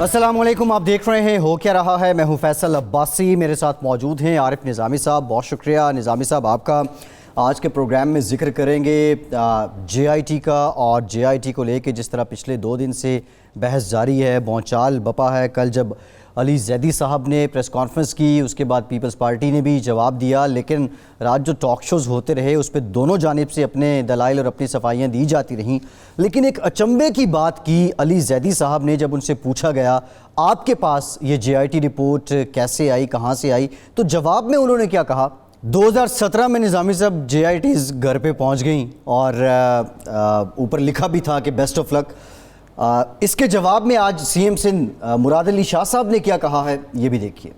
السلام علیکم، آپ دیکھ رہے ہیں ہو کیا رہا ہے. میں ہوں فیصل عباسی، میرے ساتھ موجود ہیں عارف نظامی صاحب. بہت شکریہ نظامی صاحب آپ کا. آج کے پروگرام میں ذکر کریں گے جے آئی ٹی کا، اور جے آئی ٹی کو لے کے جس طرح پچھلے 2 دن سے بحث جاری ہے، بھونچال بپا ہے. کل جب علی زیدی صاحب نے پریس کانفرنس کی، اس کے بعد پیپلز پارٹی نے بھی جواب دیا، لیکن رات جو ٹاک شوز ہوتے رہے اس پہ دونوں جانب سے اپنے دلائل اور اپنی صفائیاں دی جاتی رہیں. لیکن ایک اچنبے کی بات کی علی زیدی صاحب نے جب ان سے پوچھا گیا آپ کے پاس یہ جے آئی ٹی رپورٹ کیسے آئی، کہاں سے آئی، تو جواب میں انہوں نے کیا کہا. 2017 میں نظامی صاحب جے آئی ٹیز گھر پہ پہنچ گئیں اور اوپر لکھا بھی تھا کہ بیسٹ آف لک. اس کے جواب میں آج سی ایم سندھ مراد علی شاہ صاحب نے کیا کہا ہے، یہ بھی دیکھیے.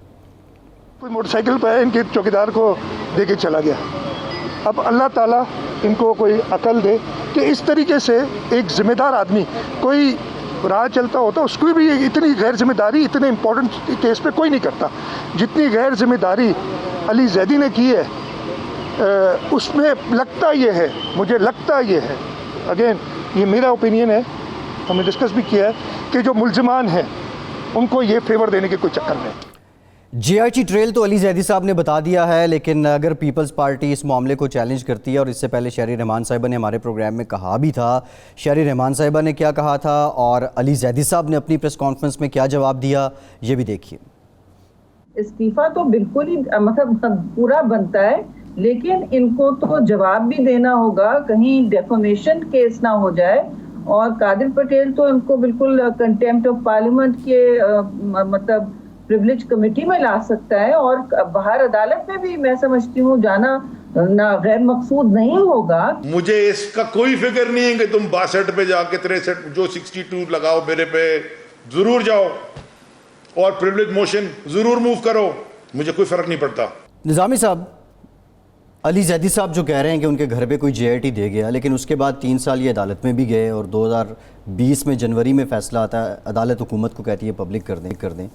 کوئی موٹر سائیکل پہ ان کے چوکیدار کو دے کے چلا گیا. اب اللہ تعالیٰ ان کو کوئی عقل دے کہ اس طریقے سے ایک ذمہ دار آدمی کوئی راہ چلتا ہوتا، اس کو بھی اتنی غیر ذمہ داری اتنے امپورٹنٹ کیس پہ کوئی نہیں کرتا جتنی غیر ذمہ داری علی زیدی نے کی ہے. اس میں لگتا یہ ہے، مجھے لگتا یہ ہے، اگین یہ میرا اوپینین ہے، ہم نے ڈسکس بھی کیا ہے کہ جو ملزمان ہیں ان کو یہ فیور دینے کے کوئی چکر نہیں. جے آئی ٹی ٹریل تو علی زیدی صاحب نے بتا دیا ہے، لیکن اگر پیپلز پارٹی اس معاملے کو چیلنج کرتی ہے، اور اس سے پہلے شہری رحمان صاحبہ نے ہمارے پروگرام میں کہا بھی تھا، شہری رحمان صاحبہ نے کیا کہا تھا اور علی زیدی صاحب نے اپنی پریس کانفرنس میں کیا جواب دیا، یہ بھی دیکھیے. استعفیٰ تو بالکل ہی مطلب پورا بنتا ہے، لیکن ان کو تو جواب بھی دینا ہوگا کہیں ڈیفامیشن کیس نہ ہو جائے. اور قادر پٹیل تو ان کو بالکل کنٹیمپٹ آف پارلیمنٹ کے مطلب پریویلیج کمیٹی میں لا سکتا ہے، اور باہر عدالت میں بھی میں سمجھتی ہوں جانا نہ غیر مقصود نہیں ہوگا. مجھے اس کا کوئی فکر نہیں ہے کہ تم 62 پہ جا کے 63 جو 62 لگاؤ میرے پہ ضرور جاؤ، اور پریویلیج موشن ضرور موو کرو، مجھے کوئی فرق نہیں پڑتا. نظامی صاحب، علی زیدی صاحب جو کہہ رہے ہیں کہ ان کے گھر پہ کوئی جے آئی ٹی دے گیا، لیکن اس کے بعد 3 سال یہ عدالت میں بھی گئے، اور 2020 میں جنوری میں فیصلہ آتا ہے، عدالت حکومت کو کہتی ہے پبلک کر دیں.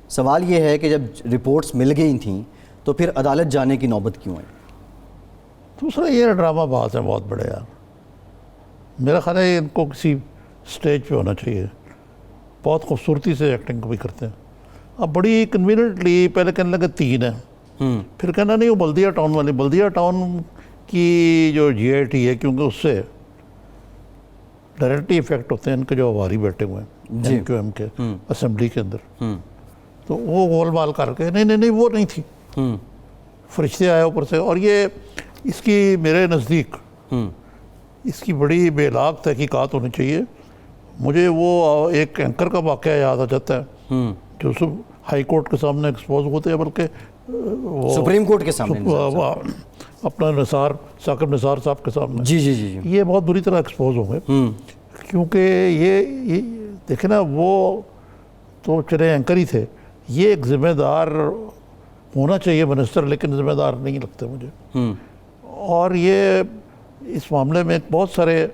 سوال یہ ہے کہ جب رپورٹس مل گئی تھیں تو پھر عدالت جانے کی نوبت کیوں آئی؟ دوسرا یہ ڈرامہ بات ہے بہت بڑے یار. میرا خیال ہے ان کو کسی سٹیج پہ ہونا چاہیے. بہت خوبصورتی سے ایکٹنگ بھی کرتے ہیں. اب بڑی کنویننٹلی پہلے کہنے لگے 3 ہیں، پھر کہنا نہیں وہ بلدیہ ٹاؤن والی، بلدیہ ٹاؤن کی جو جے آئی ٹی ہے، کیونکہ اس سے ڈائریکٹلی افیکٹ ہوتے ہیں ان کے جو عواری بیٹھے ہوئے ہیں ایم کیو ایم کے اسمبلی کے اندر، تو وہ گول مال کر کے نہیں وہ نہیں تھی، فرشتے آئے اوپر سے. اور یہ اس کی میرے نزدیک اس کی بڑی بے لاگ تحقیقات ہونی چاہیے. مجھے وہ ایک اینکر کا واقعہ یاد آ جاتا ہے جو ہائی کورٹ کے سامنے ایکسپوز ہوتے ہیں، بلکہ سپریم کورٹ کے سامنے اپنا ثاقب نثار صاحب کے سامنے، جی یہ بہت بری طرح ایکسپوز ہوں گے. کیونکہ یہ دیکھیں نا، وہ تو چلے اینکر ہی تھے، یہ ایک ذمہ دار ہونا چاہیے منسٹر، لیکن ذمہ دار نہیں لگتے مجھے. اور یہ اس معاملے میں بہت سارے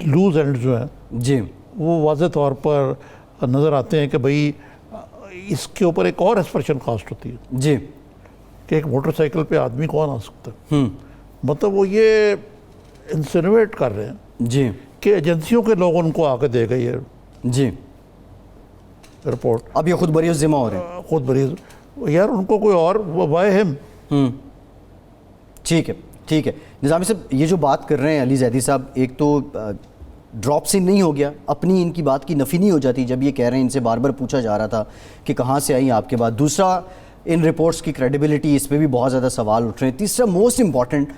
لوز اینڈ جو ہیں جی وہ واضح طور پر نظر آتے ہیں کہ بھئی اس کے اوپر ایک اور ایکسپریشن کاسٹ ہوتی ہے جی کہ ایک موٹر سائیکل پہ آدمی کون آ سکتا ہے. مطلب وہ یہ انسینویٹ کر رہے ہیں جی کہ ایجنسیوں کے لوگ ان کو آ کے دے گئے یہ جی رپورٹ. اب یہ خود بری ذمہ ہو رہے ہیں. خود بری یار، ان کو کوئی اور وائی ہم. ٹھیک ہے نظامی صاحب، یہ جو بات کر رہے ہیں علی زیدی صاحب، ایک تو ڈراپ سین نہیں ہو گیا، اپنی ان کی بات کی نفی نہیں ہو جاتی جب یہ کہہ رہے ہیں، ان سے بار بار پوچھا جا رہا تھا کہ کہاں سے آئیں آپ کے بعد. دوسرا، ان رپورٹس کی کریڈیبلٹی، اس پہ بھی بہت زیادہ سوال اٹھ رہے ہیں. تیسرا موسٹ امپورٹنٹ،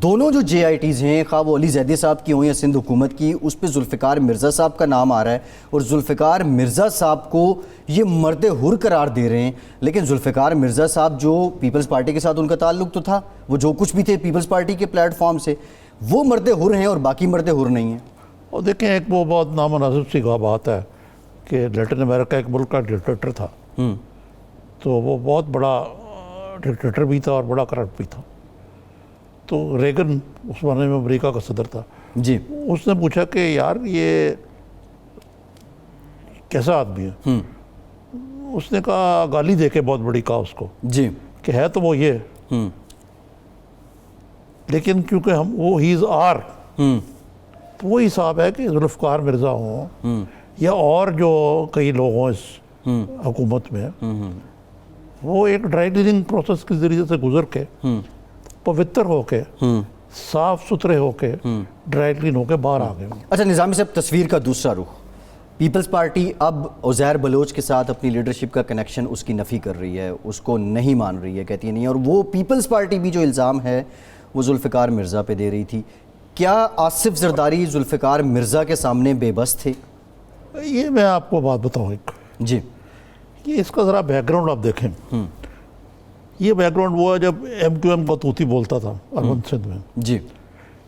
دونوں جو جے آئی ٹیز ہیں، خواہ وہ علی زیدی صاحب کی ہوں یا سندھ حکومت کی، اس پہ ذوالفقار مرزا صاحب کا نام آ رہا ہے، اور ذوالفقار مرزا صاحب کو یہ مرد حر قرار دے رہے ہیں. لیکن ذوالفقار مرزا صاحب جو پیپلز پارٹی کے ساتھ ان کا تعلق تو تھا، وہ جو کچھ بھی تھے پیپلز پارٹی کے پلیٹ فارم سے، وہ مرد حر ہیں اور باقی مرد حر نہیں ہیں. اور دیکھیں، ایک وہ بہت نامناسب سی بات ہے کہ لیٹن امریکہ ایک ملک کا ڈکٹیٹر تھا، تو وہ بہت بڑا ڈکٹیٹر بھی تھا اور بڑا کرپٹ بھی تھا. تو ریگن اس زمانے میں امریکہ کا صدر تھا جی. اس نے پوچھا کہ یار یہ کیسا آدمی ہے؟ اس نے کہا، گالی دے کے بہت بڑی کہا اس کو جی کہ ہے تو وہ یہ، لیکن کیونکہ ہم وہ ہی از آر، تو وہ حساب ہے کہ ذوالفقار مرزا ہوں یا اور جو کئی لوگ ہوں اس حکومت میں وہ ایک ڈرائی کلیننگ پروسیس کے ذریعے سے گزر کے پوتر ہو کے صاف ستھرے ہو کے ڈرائی کلین ہو کے باہر آ گئے. اچھا نظامی صاحب، تصویر کا دوسرا رخ، پیپلز پارٹی اب عزیر بلوچ کے ساتھ اپنی لیڈرشپ کا کنیکشن اس کی نفی کر رہی ہے، اس کو نہیں مان رہی ہے، کہتی ہے نہیں. اور وہ پیپلز پارٹی بھی جو الزام ہے وہ ذوالفقار مرزا پہ دے رہی تھی. کیا آصف زرداری ذوالفقار مرزا کے سامنے بے بس تھے؟ یہ میں آپ کو بات بتاؤں ایک، جی یہ اس کا ذرا بیک گراؤنڈ آپ دیکھیں. یہ بیک گراؤنڈ وہ ہے جب ایم کیو ایم کا طوطی بولتا تھا ارون سندھ میں، جی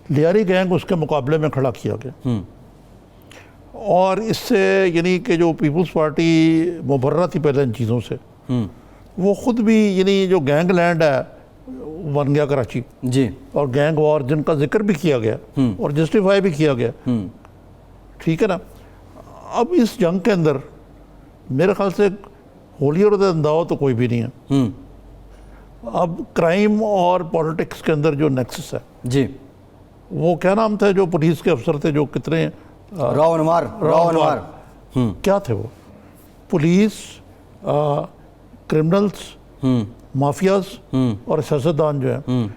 لیاری گینگ اس کے مقابلے میں کھڑا کیا گیا. اور اس سے یعنی کہ جو پیپلز پارٹی مبرہ تھی پہلے ان چیزوں سے، وہ خود بھی یعنی جو گینگ لینڈ ہے بن گیا کراچی، جی اور گینگ وار جن کا ذکر بھی کیا گیا اور جسٹیفائی بھی کیا گیا. ٹھیک ہے نا. اب اس جنگ کے اندر میرے خیال سے ہولیور انداؤ تو کوئی بھی نہیں ہے. اب کرائم اور پولیٹکس کے اندر جو نیکسس ہے، جی وہ کیا نام تھے جو پولیس کے افسر تھے جو کتنے راؤ انوار کیا تھے وہ؟ پولیس، کرمنلز، مافیاز اور سیاستدان جو ہیں،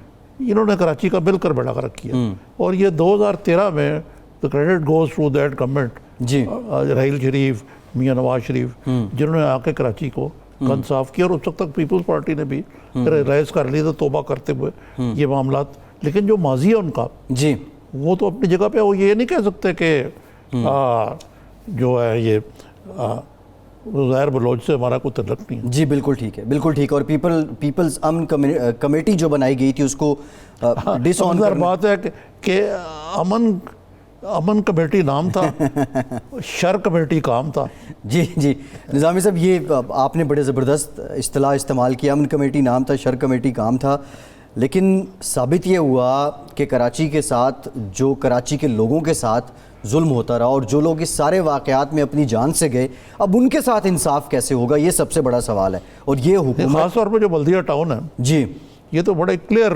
انہوں نے کراچی کا مل کر بیڑا غرق کیا. اور یہ 2013 میں the credit goes to that government، جی راحیل شریف، میاں نواز شریف، جنہوں نے آ کے کراچی کو گن صاف کیا. اور اس وقت تک پیپلز پارٹی نے بھی ریز کر لی تھا توبہ کرتے ہوئے یہ معاملات. لیکن جو ماضی ہے ان کا، جی وہ تو اپنی جگہ پہ، وہ یہ نہیں کہہ سکتے کہ جو ہے یہ عزیر بلوچ سے ہمارا کوئی تعلق نہیں ہے. جی بالکل ٹھیک ہے، بالکل ٹھیک ہے. اور پیپلز امن کمیٹی جو بنائی گئی تھی اس کو ڈس آن کرنا. بات ہے کہ امن کمیٹی نام تھا، شر کمیٹی کام تھا. جی جی نظامی صاحب، یہ آپ نے بڑے زبردست اصطلاح استعمال کیا، امن کمیٹی نام تھا، شر کمیٹی کام تھا. لیکن ثابت یہ ہوا کہ کراچی کے ساتھ، جو کراچی کے لوگوں کے ساتھ ظلم ہوتا رہا، اور جو لوگ اس سارے واقعات میں اپنی جان سے گئے، اب ان کے ساتھ انصاف کیسے ہوگا؟ یہ سب سے بڑا سوال ہے. اور یہ حکومت، خاص طور پہ جو بلدیہ ٹاؤن ہے، جی یہ تو بڑے کلیئر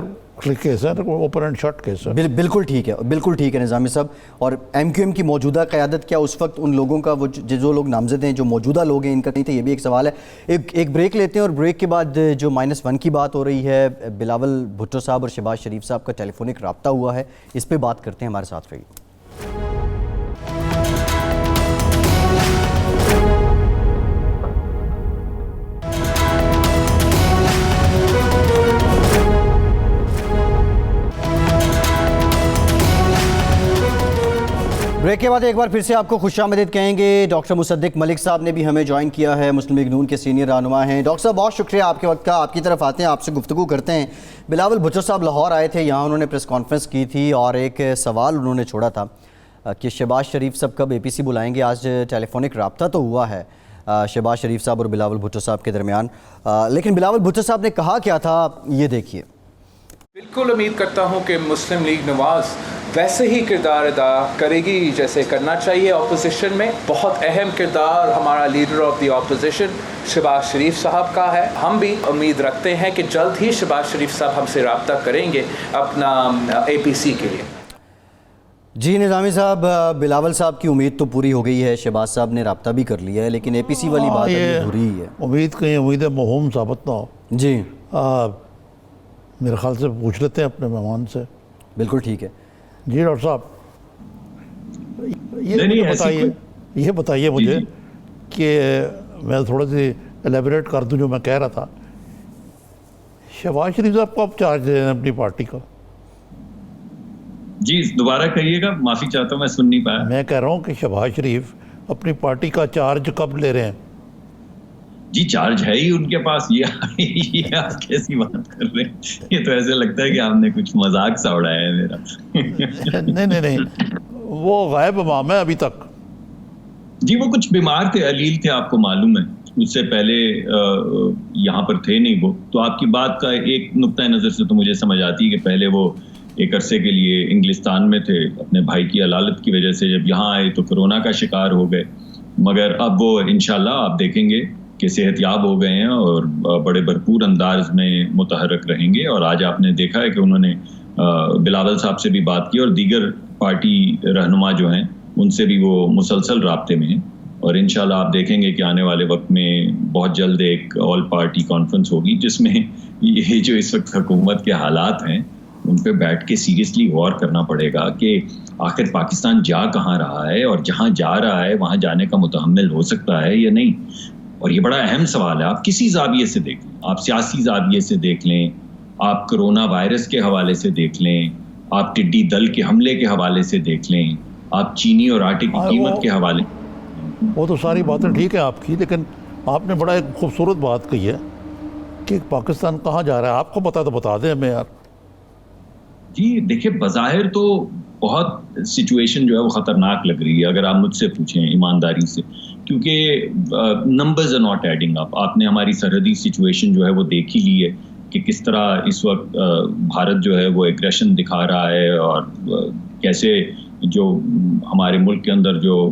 کیس ہے، اوپن اینڈ شٹ کیس ہے. بالکل ٹھیک ہے، بالکل ٹھیک ہے نظامی صاحب. اور ایم کیو ایم کی موجودہ قیادت کیا اس وقت ان لوگوں کا، وہ جو لوگ نامزد ہیں، جو موجودہ لوگ ہیں، ان کا نہیں تھا؟ یہ بھی ایک سوال ہے. ایک بریک لیتے ہیں، اور بریک کے بعد جو -1 کی بات ہو رہی ہے، بلاول بھٹو صاحب اور شہباز شریف صاحب کا ٹیلی فونک رابطہ ہوا ہے، اس پہ بات کرتے ہیں. ہمارے ساتھ رہیے. بریک کے بعد ایک بار پھر سے آپ کو خوش آمدید کہیں گے. ڈاکٹر مصدق ملک صاحب نے بھی ہمیں جوائن کیا ہے، مسلم لیگ نون کے سینئر رہنما ہیں. ڈاکٹر صاحب بہت شکریہ آپ کے وقت کا. آپ کی طرف آتے ہیں، آپ سے گفتگو کرتے ہیں. بلاول بھٹو صاحب لاہور آئے تھے، یہاں انہوں نے پریس کانفرنس کی تھی، اور ایک سوال انہوں نے چھوڑا تھا کہ شہباز شریف صاحب کب APC بلائیں گے. آج ٹیلی فونک رابطہ تو ہوا ہے شہباز شریف صاحب اور بلاول بھٹو صاحب کے درمیان، لیکن بلاول بھٹو صاحب نے کہا کیا تھا، یہ دیکھیے. بالکل امید کرتا ہوں کہ مسلم لیگ نواز ویسے ہی کردار ادا کرے گی جیسے کرنا چاہیے اپوزیشن میں. بہت اہم کردار ہمارا leader of the opposition Shehbaz Sharif صاحب کا ہے. ہم بھی امید رکھتے ہیں کہ جلد ہی شہباز شریف صاحب ہم سے رابطہ کریں گے اپنا APC کے لیے. جی نظامی صاحب، بلاول صاحب کی امید تو پوری ہو گئی ہے، شہباز صاحب نے رابطہ بھی کر لیا ہے، لیکن APC والی بات ابھی ادھوری ہے. امید کہیں امید موہوم ثابت نہ ہو. جی میرے خیال سے پوچھ لیتے ہیں اپنے مہمان سے. بالکل ٹھیک ہے. جی ڈاکٹر صاحب، یہ بتائیے مجھے کہ میں تھوڑا سی ایلیبریٹ کر دوں جو میں کہہ رہا تھا. شہباز شریف صاحب کو اب چارج دے رہے ہیں اپنی پارٹی کا. جی دوبارہ کہیے گا، معافی چاہتا ہوں میں سن نہیں پایا. میں کہہ رہا ہوں کہ شہباز شریف اپنی پارٹی کا چارج کب لے رہے ہیں؟ جی چارج ہے ہی ان کے پاس. یہ آپ کیسی بات کر رہے ہیں؟ یہ تو ایسے لگتا ہے کہ آپ نے کچھ مذاق سا اڑایا ہے میرا. نہیں وہ غائب امام ہے ابھی تک. جی وہ کچھ بیمار تھے، علیل تھے، آپ کو معلوم ہے. اس سے پہلے یہاں پر تھے نہیں وہ. تو آپ کی بات کا ایک نقطۂ نظر سے تو مجھے سمجھ آتی ہے کہ پہلے وہ ایک عرصے کے لیے انگلستان میں تھے اپنے بھائی کی علالت کی وجہ سے. جب یہاں آئے تو کورونا کا شکار ہو گئے، مگر اب وہ انشاءاللہ آپ دیکھیں گے کہ صحت یاب ہو گئے ہیں اور بڑے بھرپور انداز میں متحرک رہیں گے. اور آج آپ نے دیکھا ہے کہ انہوں نے بلاول صاحب سے بھی بات کی، اور دیگر پارٹی رہنما جو ہیں ان سے بھی وہ مسلسل رابطے میں ہیں. اور انشاءاللہ آپ دیکھیں گے کہ آنے والے وقت میں بہت جلد ایک آل پارٹی کانفرنس ہوگی جس میں یہ جو اس وقت حکومت کے حالات ہیں ان پہ بیٹھ کے سیریسلی غور کرنا پڑے گا کہ آخر پاکستان جا کہاں رہا ہے اور جہاں جا رہا ہے وہاں جانے کا متحمل ہو سکتا ہے یا نہیں. اور یہ بڑا اہم سوال ہے. آپ کسی زاویے سے دیکھ لیں, آپ سیاسی زاویے سے دیکھ لیں, آپ کرونا وائرس کے حوالے سے دیکھ لیں, آپ ٹڈی دل کے حملے کے حوالے سے دیکھ لیں, آپ چینی اور آٹے کی قیمت کے حوالے. وہ تو ساری باتیں ٹھیک ہے آپ کی, لیکن آپ نے بڑا ایک خوبصورت بات کہی ہے کہ پاکستان کہاں جا رہا ہے. آپ کو پتا تو بتا دیں ہمیں یار. جی دیکھیں, بظاہر تو بہت سچویشن جو ہے وہ خطرناک لگ رہی ہے اگر آپ مجھ سے پوچھیں ایمانداری سے, کیونکہ numbers are not adding up. آپ نے ہماری سرحدی سچویشن جو ہے وہ دیکھ ہی لی ہے کہ کس طرح اس وقت بھارت جو ہے وہ ایگریشن دکھا رہا ہے, اور کیسے جو ہمارے ملک کے اندر جو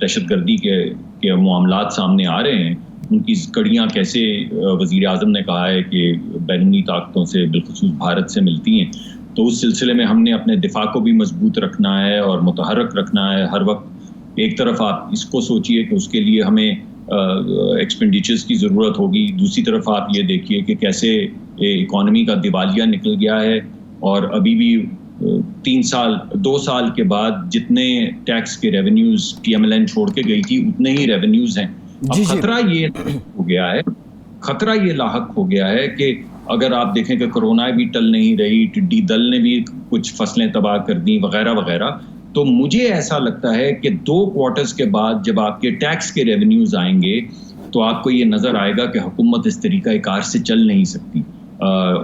دہشت گردی کے معاملات سامنے آ رہے ہیں ان کی کڑیاں کیسے وزیر اعظم نے کہا ہے کہ بیرونی طاقتوں سے بالخصوص بھارت سے ملتی ہیں. تو اس سلسلے میں ہم نے اپنے دفاع کو بھی مضبوط رکھنا ہے اور متحرک رکھنا ہے ہر وقت. ایک طرف آپ اس کو سوچئے کہ اس کے لیے ہمیں ایکسپینڈیچرز کی ضرورت ہوگی, دوسری طرف آپ یہ دیکھیے کہ کیسے اکانومی کا دیوالیہ نکل گیا ہے, اور ابھی بھی 2 سال کے بعد جتنے ٹیکس کے revenues P M L N چھوڑ کے گئی تھی اتنے ہی ریونیوز ہیں. اب خطرہ یہ ہو گیا ہے, خطرہ یہ لاحق ہو گیا ہے کہ اگر آپ دیکھیں کہ کرونا بھی ٹل نہیں رہی, ٹڈی دل نے بھی کچھ فصلیں تباہ کر دیں وغیرہ وغیرہ, تو مجھے ایسا لگتا ہے کہ 2 کوارٹرز کے بعد جب آپ کے ٹیکس کے ریونیوز آئیں گے تو آپ کو یہ نظر آئے گا کہ حکومت اس طریقہ کار سے چل نہیں سکتی.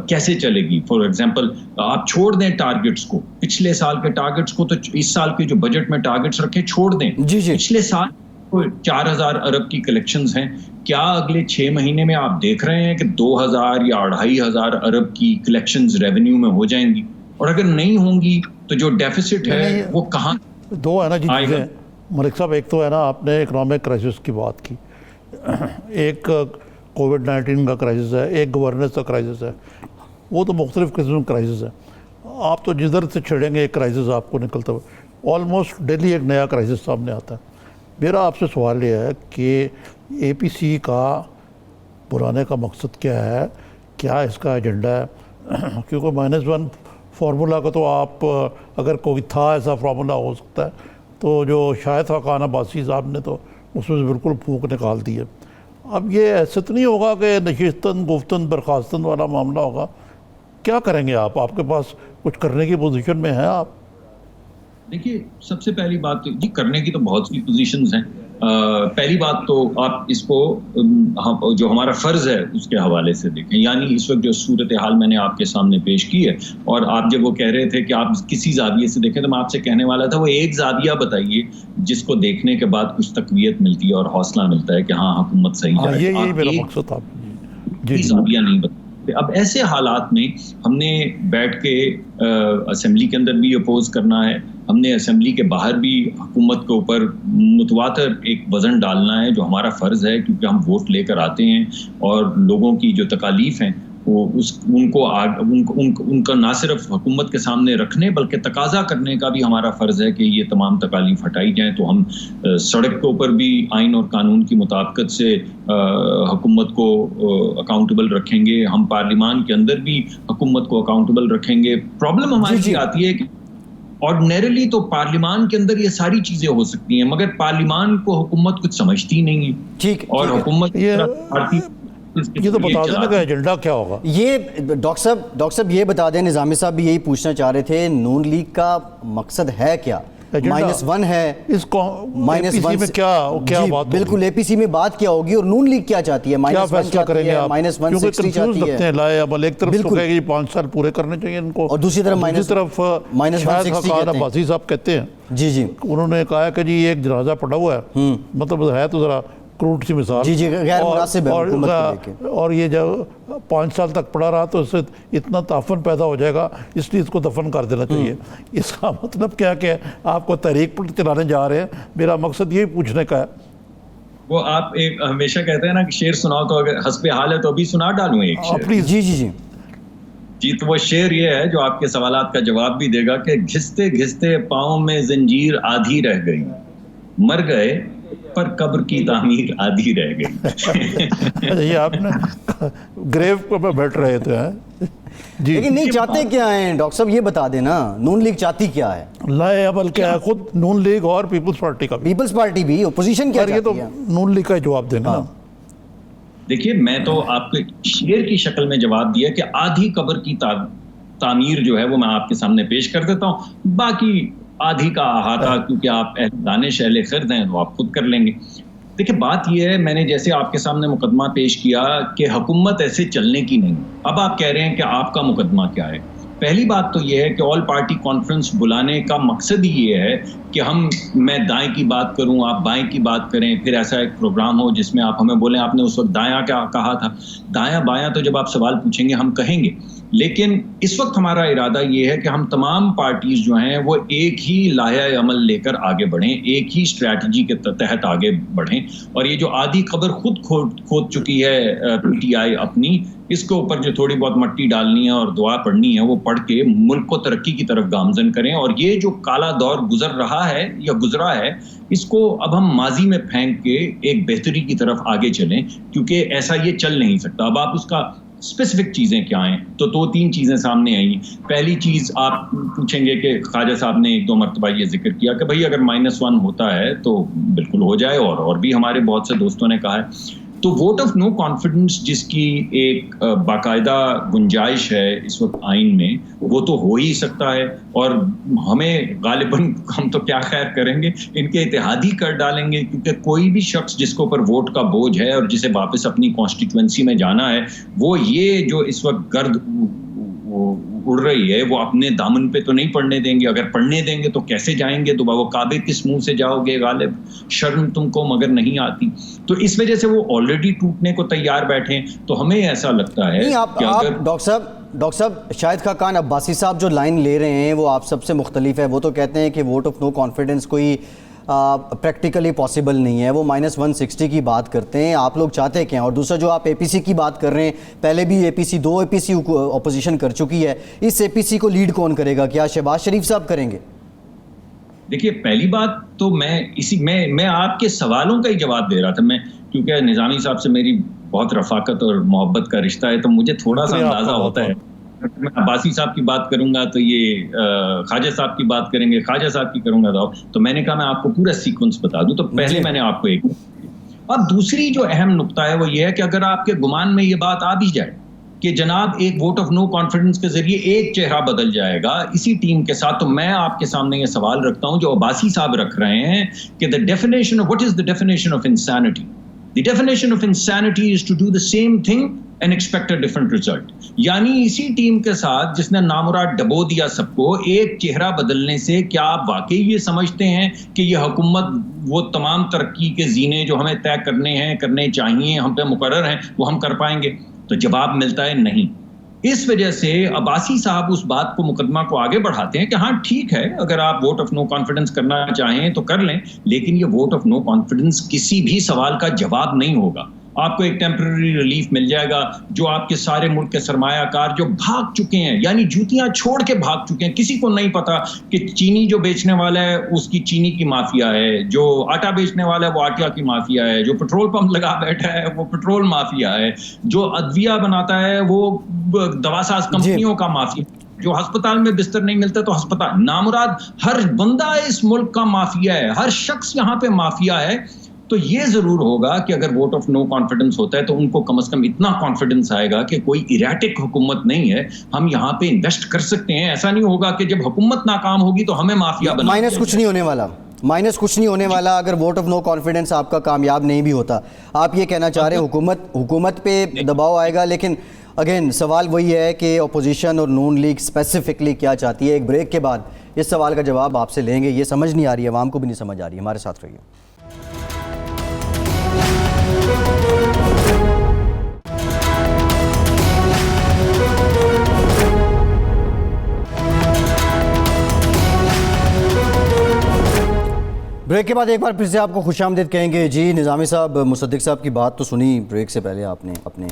کیسے چلے گی؟ فار ایگزامپل آپ چھوڑ دیں ٹارگٹس کو, پچھلے سال کے ٹارگٹس کو, تو اس سال کے جو بجٹ میں ٹارگٹس رکھے چھوڑ دیں. پچھلے سال 4,000 ارب کی کلیکشنز ہیں, کیا اگلے 6 مہینے میں آپ دیکھ رہے ہیں کہ 2,000 یا 2,500 ارب کی کلیکشنز ریونیو میں ہو جائیں گی؟ اور اگر نہیں ہوں گی تو جو ڈیفیسٹ ہے وہ کہاں 2 ہے نا جی چیزیں ملک صاحب. ایک تو ہے نا آپ نے اکنامک کرائسس کی بات کی, ایک کووڈ-19 کا کرائسس ہے, ایک گورننس کا کرائسس ہے. وہ تو مختلف قسم کا کرائسس ہے. آپ تو جدھر سے چھڑیں گے ایک کرائسس آپ کو نکلتا ہوا, آلموسٹ ڈیلی ایک نیا کرائسس سامنے آتا ہے. میرا آپ سے سوال یہ ہے کہ اے پی سی کا بلانے کا مقصد کیا ہے, کیا اس کا ایجنڈا ہے؟ کیونکہ -1 فارمولا کا تو آپ اگر کوئی تھا ایسا فارمولا ہو سکتا ہے تو جو شاہد خاقان عباسی صاحب نے تو اس میں بالکل پھونک نکال دی ہے. اب یہ ایسا تو نہیں ہوگا کہ نشستن گفتن برخاستن والا معاملہ ہوگا؟ کیا کریں گے آپ کے پاس کچھ کرنے کی پوزیشن میں ہیں آپ؟ دیکھیے, سب سے پہلی بات جی کرنے کی تو بہت سی پوزیشنز ہیں. پہلی بات تو آپ اس کو جو ہمارا فرض ہے اس کے حوالے سے دیکھیں. یعنی اس وقت جو صورتحال میں نے آپ کے سامنے پیش کی ہے, اور آپ جب وہ کہہ رہے تھے کہ آپ کسی زاویے سے دیکھیں, تو میں آپ سے کہنے والا تھا وہ ایک زاویہ بتائیے جس کو دیکھنے کے بعد کچھ تقویت ملتی ہے اور حوصلہ ملتا ہے کہ ہاں حکومت صحیح ہے. یہی میرا مقصد تھا. زاویہ نہیں بتاتے. اب ایسے حالات میں ہم نے بیٹھ کے اسمبلی کے اندر بھی اپوز کرنا ہے, ہم نے اسمبلی کے باہر بھی حکومت کے اوپر متواتر ایک وزن ڈالنا ہے جو ہمارا فرض ہے, کیونکہ ہم ووٹ لے کر آتے ہیں اور لوگوں کی جو تکالیف ہیں وہ ان کا نہ صرف حکومت کے سامنے رکھنے بلکہ تقاضا کرنے کا بھی ہمارا فرض ہے کہ یہ تمام تکالیف ہٹائی جائیں. تو ہم سڑک کے اوپر بھی آئین اور قانون کی مطابقت سے حکومت کو اکاؤنٹیبل رکھیں گے, ہم پارلیمان کے اندر بھی حکومت کو اکاؤنٹیبل رکھیں گے. پرابلم ہماری آتی ہے کہ آرڈنریلی تو پارلیمان کے اندر یہ ساری چیزیں ہو سکتی ہیں, مگر پارلیمان کو حکومت کچھ سمجھتی نہیں ہے. ٹھیک, اور حکومت یہ تو بتا دیں نا کہ ایجنڈا کیا ہوگا. یہ ڈاکٹر صاحب یہ بتا دیں, نظامی صاحب بھی یہی پوچھنا چاہ رہے تھے, نون لیگ کا مقصد ہے کیا؟ -1 ہے, اس کو -1 میں کیا بات بالکل اے پی سی میں بات کیا ہوگی, اور نون لیگ کیا چاہتی ہے؟ کیا فیصلہ کریں گے آپ؟ کیونکہ کنفیوز لگتے ہیں لائے اب. ایک طرف تو کہے گی 5 سال پورے کرنے چاہیے ان کو, اور دوسری طرف شاہد خاقان عباسی صاحب کہتے ہیں, جی انہوں نے کہا کہ جی ایک جنازہ پڑا ہوا ہے, مطلب ہے تو ذرا کروٹ سی مثال, غیر مناسب ہے حکومت کو لے کے, اور یہ جب 5 سال تک پڑا رہا تو اس سے اتنا تعفن پیدا ہو جائے گا, اس لیے اس کو دفن کر دینا چاہیے. اس کا مطلب کیا کہ آپ کو تحریک پر چلانے جا رہے ہیں؟ میرا مقصد یہی پوچھنے کا ہے. وہ آپ ایک ہمیشہ کہتے ہیں نا کہ شعر سناؤ, تو اگر حسب حال ہے تو ابھی سنا ڈالوں ایک شعر. پلیز. جی تو وہ شعر یہ ہے جو آپ کے سوالات کا جواب بھی دے گا کہ گھستے گھستے پاؤں میں زنجیر آدھی رہ گئی, مر گئے پر قبر کی تعمیر آدھی رہ گئی. یہ آپ نے گریو پہ بیٹھ رہے تھے جی. لیکن نہیں چاہتے کیا ہیں ڈاکٹر صاحب یہ بتا دیں نا, نون لیگ چاہتی کیا ہے؟ لائے عمل کیا ہے خود نون لیگ اور پیپلز پارٹی کا بھی. پیپلز پارٹی بھی, اپوزیشن کیا یہ تو چاہتی ہے؟ نون لیگ کا جواب دینا نا. دیکھیے میں تو آپ کو شعر کی شکل میں جواب دیا کہ آدھی قبر کی تعمیر جو ہے وہ میں آپ کے سامنے پیش کر دیتا ہوں, باقی آدھی کا احاطہ کیونکہ آپ دانش اہل خرد ہیں تو آپ خود کر لیں گے. دیکھیں بات یہ ہے, میں نے جیسے آپ کے سامنے مقدمہ پیش کیا کہ حکومت ایسے چلنے کی نہیں. اب آپ کہہ رہے ہیں کہ آپ کا مقدمہ کیا ہے. پہلی بات تو یہ ہے کہ آل پارٹی کانفرنس بلانے کا مقصد ہی یہ ہے کہ میں دائیں کی بات کروں, آپ بائیں کی بات کریں, پھر ایسا ایک پروگرام ہو جس میں آپ ہمیں بولیں آپ نے اس وقت دایاں کیا کہا تھا. دایاں بایاں تو جب آپ سوال پوچھیں گے ہم کہیں گے, لیکن اس وقت ہمارا ارادہ یہ ہے کہ ہم تمام پارٹیز جو ہیں وہ ایک ہی لائحہ عمل لے کر آگے بڑھیں, ایک ہی اسٹریٹجی کے تحت آگے بڑھیں. اور یہ جو آدھی قبر خود کھود چکی ہے پی ٹی آئی اپنی, اس کے اوپر جو تھوڑی بہت مٹی ڈالنی ہے اور دعا پڑھنی ہے وہ پڑھ کے ملک کو ترقی کی طرف گامزن کریں. اور یہ جو کالا دور گزر رہا ہے یا گزرا ہے, اس کو اب ہم ماضی میں پھینک کے ایک بہتری کی طرف آگے چلیں, کیونکہ ایسا یہ چل نہیں سکتا. اب آپ اس کا اسپیسیفک چیزیں کیا ہیں تو 2-3 چیزیں سامنے آئیں. پہلی چیز آپ پوچھیں گے کہ خواجہ صاحب نے 1-2 مرتبہ یہ ذکر کیا کہ بھائی اگر -1 ہوتا ہے تو بالکل ہو جائے, اور بھی ہمارے بہت سے دوستوں نے کہا ہے. تو ووٹ آف نو کانفیڈنس جس کی ایک باقاعدہ گنجائش ہے اس وقت آئین میں, وہ تو ہو ہی سکتا ہے. اور ہمیں غالباً ہم تو کیا خیر کریں گے, ان کے اتحادی کر ڈالیں گے, کیونکہ کوئی بھی شخص جس کے اوپر ووٹ کا بوجھ ہے اور جسے واپس اپنی کانسٹیٹوئنسی میں جانا ہے, وہ یہ جو اس وقت گرد اڑ رہی ہے وہ اپنے دامن پہ تو نہیں پڑنے دیں گے. اگر پڑھنے دیں گے تو کیسے جائیں گے, دوبارہ وہ کعبے کس منہ سے جاؤ گے غالب, شرم تم کو مگر نہیں آتی. تو اس وجہ سے وہ آلریڈی ٹوٹنے کو تیار بیٹھے. تو ہمیں ایسا لگتا ہے کہ اگر ڈاکٹر صاحب شاہد خاقان عباسی صاحب جو لائن لے رہے ہیں وہ آپ سب سے مختلف ہے. وہ تو کہتے ہیں کہ ووٹ آف نو کانفیڈنس کوئی پریکٹیکلی پاسبل نہیں ہے, وہ -160 کی بات کرتے ہیں. آپ لوگ چاہتے کیا ہیں؟ اور دوسرا جو آپ اے پی سی کی بات کر رہے ہیں, پہلے بھی دو اے پی سی اپوزیشن کر چکی ہے, اس اے پی سی کو لیڈ کون کرے گا؟ کیا شہباز شریف صاحب کریں گے؟ دیکھیے پہلی بات تو میں آپ کے سوالوں کا ہی جواب دے رہا تھا. میں کیونکہ نظامی صاحب سے میری بہت رفاقت اور محبت کا رشتہ ہے تو مجھے تھوڑا سا اندازہ ہوتا ہے. میں عباسی صاحب کی بات کروں گا تو یہ خواجہ صاحب کی بات کریں گے, خواجہ صاحب کی کروں گا تو میں نے کہا میں آپ کو پورا سیکوینس بتا دوں. تو پہلے میں نے آپ کو ایک, اب دوسری جو اہم نقطہ ہے وہ یہ ہے کہ اگر آپ کے گمان میں یہ بات آ بھی جائے کہ جناب ایک ووٹ آف نو کانفیڈنس کے ذریعے ایک چہرہ بدل جائے گا اسی ٹیم کے ساتھ, تو میں آپ کے سامنے یہ سوال رکھتا ہوں جو عباسی صاحب رکھ رہے ہیں کہ what is the definition of insanity? The definition of insanity is to do the same thing and expect a different result. یعنی اسی ٹیم کے ساتھ جس نے نامراد ڈبو دیا سب کو, ایک چہرہ بدلنے سے کیا آپ واقعی یہ سمجھتے ہیں کہ یہ حکومت وہ تمام ترقی کے زینے جو ہمیں طے کرنے چاہیے ہم پہ مقرر ہیں وہ ہم کر پائیں گے؟ تو جواب ملتا ہے نہیں. اس وجہ سے عباسی صاحب اس بات کو مقدمہ کو آگے بڑھاتے ہیں کہ ہاں ٹھیک ہے اگر آپ ووٹ آف نو کانفیڈنس کرنا چاہیں تو کر لیں, لیکن یہ ووٹ آف نو کانفیڈنس کسی بھی سوال کا جواب نہیں ہوگا. آپ کو ایک ٹیمپرری ریلیف مل جائے گا. جو آپ کے سارے ملک کے سرمایہ کار جو بھاگ چکے ہیں, یعنی جوتیاں چھوڑ کے بھاگ چکے ہیں, کسی کو نہیں پتا کہ چینی جو بیچنے والا ہے اس کی چینی کی مافیا ہے, جو آٹا بیچنے والا ہے وہ آٹا کی مافیا ہے, جو پیٹرول پمپ لگا بیٹھا ہے وہ پیٹرول مافیا ہے, جو ادویہ بناتا ہے وہ دواساز کمپنیوں کا مافیا, جو ہسپتال میں بستر نہیں ملتا تو ہسپتال, نامراد ہر بندہ اس ملک کا مافیا ہے, ہر شخص یہاں پہ مافیا ہے. تو یہ ضرور ہوگا کہ اگر ووٹ آف نو کانفیڈنس ہوتا ہے تو ان کو کم از کم اتنا کانفیڈنس آئے گا کہ کوئی ایریٹک حکومت نہیں ہے, ہم یہاں پہ انویسٹ کر سکتے ہیں. ایسا نہیں ہوگا کہ جب حکومت ناکام ہوگی تو ہمیں مافیا بنا. مائنس کچھ نہیں ہونے والا اگر ووٹ آف نو کانفیڈنس آپ کا کامیاب نہیں بھی ہوتا. آپ یہ کہنا چاہ رہے ہیں حکومت پہ دباؤ آئے گا, لیکن اگین سوال وہی ہے کہ اپوزیشن اور نون لیگ اسپیسیفکلی کیا چاہتی ہے. ایک بریک کے بعد اس سوال کا جواب آپ سے لیں گے. یہ سمجھ نہیں آ رہی ہے, عوام کو بھی نہیں سمجھ آ رہی ہے. ہمارے ساتھ رہیے. بریک کے بعد ایک بار پھر سے آپ کو خوش آمدید کہیں گے. جی نظامی صاحب, مصدق صاحب کی بات تو سنی بریک سے پہلے آپ نے اپنے.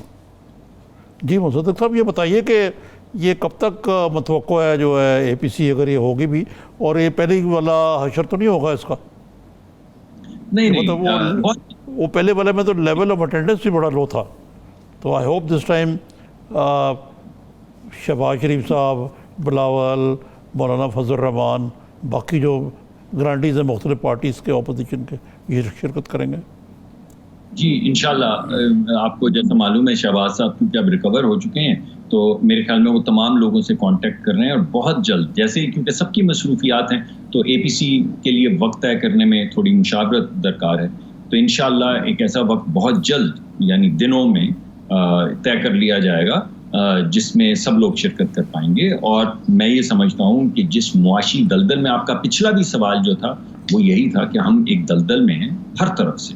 جی مصدق صاحب یہ بتائیے کہ یہ کب تک متوقع ہے جو ہے اے پی سی اگر یہ ہوگی بھی, اور یہ پہلے والا حشر تو نہیں ہوگا اس کا؟ نہیں مطلب وہ پہلے والے میں تو لیول آف اٹینڈنس بھی بڑا لو تھا. تو I hope this time Shehbaz Sharif صاحب, بلاول, مولانا فضل الرحمان, باقی جو گرانٹیز ہیں مختلف پارٹیز کے اپوزیشن کے, یہ شرکت کریں گے. جی انشاءاللہ. آپ کو جیسا معلوم ہے شہباز صاحب کیونکہ اب ریکور ہو چکے ہیں, تو میرے خیال میں وہ تمام لوگوں سے کانٹیکٹ کر رہے ہیں, اور بہت جلد, جیسے کیونکہ سب کی مصروفیات ہیں تو اے پی سی کے لیے وقت طے کرنے میں تھوڑی مشاورت درکار ہے, تو انشاءاللہ ایک ایسا وقت بہت جلد یعنی دنوں میں طے کر لیا جائے گا جس میں سب لوگ شرکت کر پائیں گے. اور میں یہ سمجھتا ہوں کہ جس معاشی دلدل میں, آپ کا پچھلا بھی سوال جو تھا وہ یہی تھا کہ ہم ایک دلدل میں ہیں ہر طرف سے,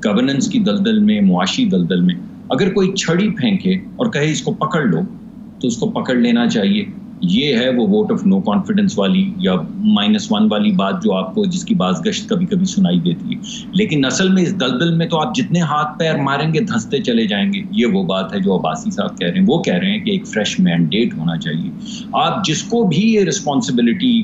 گورننس کی دلدل میں, معاشی دلدل میں. اگر کوئی چھڑی پھینکے اور کہے اس کو پکڑ لو تو اس کو پکڑ لینا چاہیے. یہ ہے وہ ووٹ آف نو کانفیڈنس والی یا -1 والی بات جو آپ کو, جس کی باز گشت کبھی کبھی سنائی دیتی ہے. لیکن اصل میں اس دلدل میں تو آپ جتنے ہاتھ پیر ماریں گے دھنستے چلے جائیں گے. یہ وہ بات ہے جو عباسی صاحب کہہ رہے ہیں. وہ کہہ رہے ہیں کہ ایک فریش مینڈیٹ ہونا چاہیے. آپ جس کو بھی یہ رسپانسبلٹی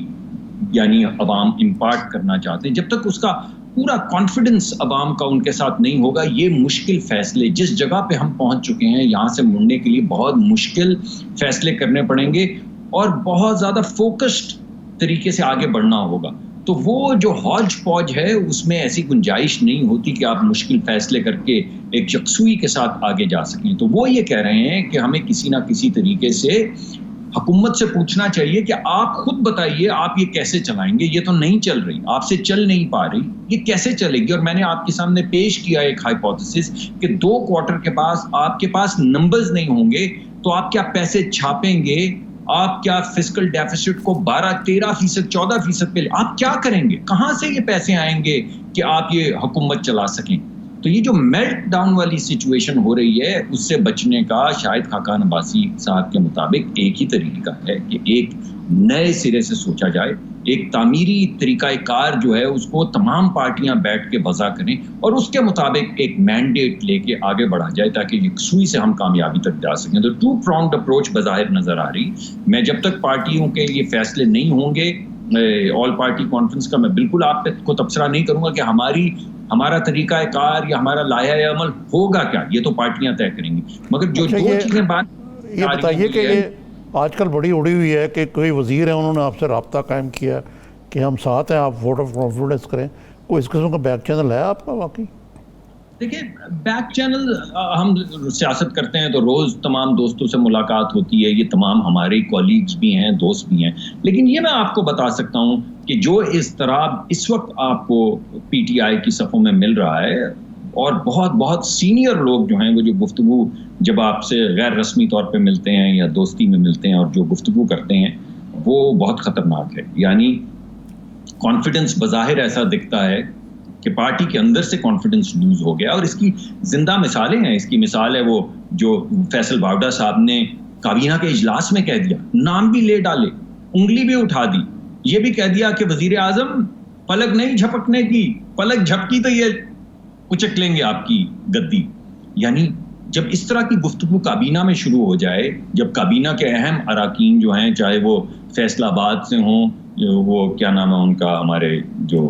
یعنی عوام امپارٹ کرنا چاہتے ہیں, جب تک اس کا پورا کانفیڈنس عوام کا ان کے ساتھ نہیں ہوگا, یہ مشکل فیصلے جس جگہ پہ ہم پہنچ چکے ہیں یہاں سے مڑنے کے لیے بہت مشکل فیصلے کرنے پڑیں گے, اور بہت زیادہ فوکسڈ طریقے سے آگے بڑھنا ہوگا. تو وہ جو ہاج پوج ہے اس میں ایسی گنجائش نہیں ہوتی کہ آپ مشکل فیصلے کر کے ایک یکسوئی کے ساتھ آگے جا سکیں. تو وہ یہ کہہ رہے ہیں کہ ہمیں کسی نہ کسی طریقے سے حکومت سے پوچھنا چاہیے کہ آپ خود بتائیے آپ یہ کیسے چلائیں گے. یہ تو نہیں چل رہی, آپ سے چل نہیں پا رہی, یہ کیسے چلے گی. اور میں نے آپ کے سامنے پیش کیا ایک ہائپوتھیسس کہ 2 کوارٹر کے پاس آپ کے پاس نمبرز نہیں ہوں گے تو آپ کیا پیسے چھاپیں گے, آپ کیا فسکل ڈیفیسٹ کو 12-13%, 14% پہ آپ کیا کریں گے, کہاں سے یہ پیسے آئیں گے کہ آپ یہ حکومت چلا سکیں. تو یہ جو میلٹ ڈاؤن والی سچویشن ہو رہی ہے اس سے بچنے کا شاید خاقان عباسی صاحب کے مطابق ایک ہی طریقہ ہے کہ ایک نئے سرے سے سوچا جائے, ایک تعمیری طریقہ کار جو ہے اس کو تمام پارٹیاں بیٹھ کے وضع کریں اور اس کے مطابق ایک مینڈیٹ لے کے آگے بڑھا جائے تاکہ یکسوئی سے ہم کامیابی تک جا سکیں. تو 2 pronged اپروچ بظاہر نظر آ رہی. میں جب تک پارٹیوں کے یہ فیصلے نہیں ہوں گے, آل پارٹی کانفرنس کا میں بالکل آپ کو تبصرہ نہیں کروں گا کہ ہمارا طریقہ کار یا ہمارا لائحہ عمل ہوگا کیا, یہ تو پارٹیاں طے کریں گی. مگر جو 2 چیزیں بات یہ بتائیے کہ یہ آج کل بڑی اڑی ہوئی ہے کہ کوئی وزیر ہیں انہوں نے آپ سے رابطہ قائم کیا کہ ہم ساتھ ہیں, آپ ووٹ آف کانفیڈنس کریں. کوئی اس قسم کا بیک چینل ہے آپ کا واقعی؟ دیکھیں بیک چینل, ہم سیاست کرتے ہیں تو روز تمام دوستوں سے ملاقات ہوتی ہے, یہ تمام ہمارے کولیگز بھی ہیں, دوست بھی ہیں. لیکن یہ میں آپ کو بتا سکتا ہوں کہ جو اضطراب اس وقت آپ کو پی ٹی آئی کی صفوں میں مل رہا ہے, اور بہت سینئر لوگ جو ہیں وہ جو گفتگو جب آپ سے غیر رسمی طور پہ ملتے ہیں یا دوستی میں ملتے ہیں اور جو گفتگو کرتے ہیں وہ بہت خطرناک ہے. یعنی کانفیڈنس بظاہر ایسا دکھتا ہے کہ پارٹی کے اندر سے کانفیڈنس لوز ہو گیا, اور اس کی زندہ مثالیں ہیں. اس کی مثال ہے وہ جو فیصل باوڈا صاحب نے کابینہ کے اجلاس میں کہہ دیا, نام بھی لے ڈالے, انگلی بھی اٹھا دی, یہ بھی کہہ دیا کہ وزیر اعظم پلک نہیں جھپکنے کی, پلک جھپکی تو یہ اچک لیں گے آپ کی گدی. یعنی جب اس طرح کی گفتگو کابینہ میں شروع ہو جائے, جب کابینہ کے اہم اراکین جو ہیں چاہے وہ فیصل آباد سے ہوں, وہ کیا نام ہے ان کا, ہمارے جو